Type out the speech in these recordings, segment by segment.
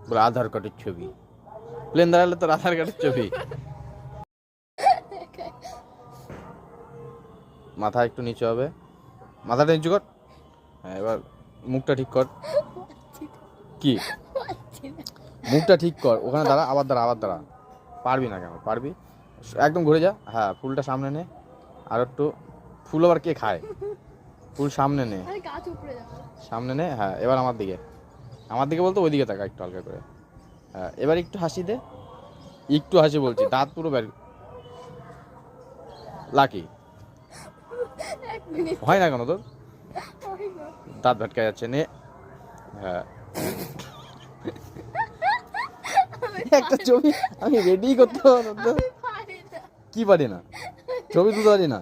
বলে আধার কার্ডের ছবি, প্লেন দাঁড়ালে তোর আধার কার্ডের ছবি। মাথা একটু নিচু হবে, মাথাটা নিচু কর। হ্যাঁ, এবার মুখটা ঠিক কর। কি মুখটা ঠিক কর, ওখানে দাঁড়া, আবার দাঁড়া, আবার দাঁড়া। পারবি না কেন? পারবি, একদম ঘুরে যা। হ্যাঁ, ফুলটা সামনে নে, আর একটু। ফুল আবার কে খায়? ফুল সামনে নে, সামনে নে। হ্যাঁ, এবার আমার দিকে, আমার দিকে বলতো ওইদিকে তাকা একটু হালকা করে। হ্যাঁ, এবার একটু হাসি দে, একটু হাসি বলছি, দাঁত পুরো বের। লাকি হয় না কেন তোর? দাঁত ভেটকা যাচ্ছে নে। হ্যাঁ, একটা ছবি আমি রেডি করতে পারবো। কি পারি না? ছবি তুলতে পারি না?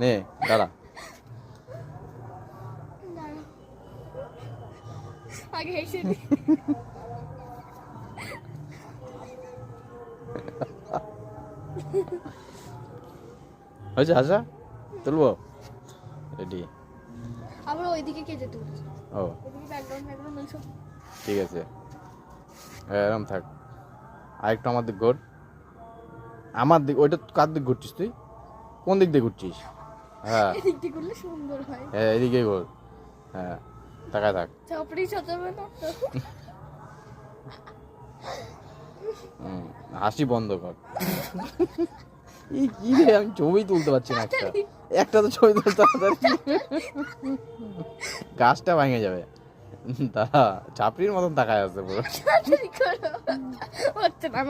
নে দাঁড়া। হয়েছে হাসা? তুলবো? রেডি? আবার ওইদিকে কে যেতে বলছে? ও ওইদিকে ব্যাকগ্রাউন্ড ওইসব। ঠিক আছে, এরম থাক। আরেকটু আমার দিক ঘোর। আমার দিক, ওইটা কার দিক ঘুরছিস তুই? কোন দিক দিয়ে ঘুরছিস? হ্যাঁ, এদিক দিয়ে করলে সুন্দর হয়। হ্যাঁ, এদিকেই ঘোর। হ্যাঁ, তাকায় থাক। চাপড়ি সাজাবে না তো? হাসি বন্ধ কর। এই কি রে, আমি ছবি তুলতে পারছি না। একটা একটা তো ছবি তুলতে পারছি, গাছটা ভেঙে যাবে। তা চাপড়ির মতন তাকায় আছে পুরো। হচ্ছে না আমার।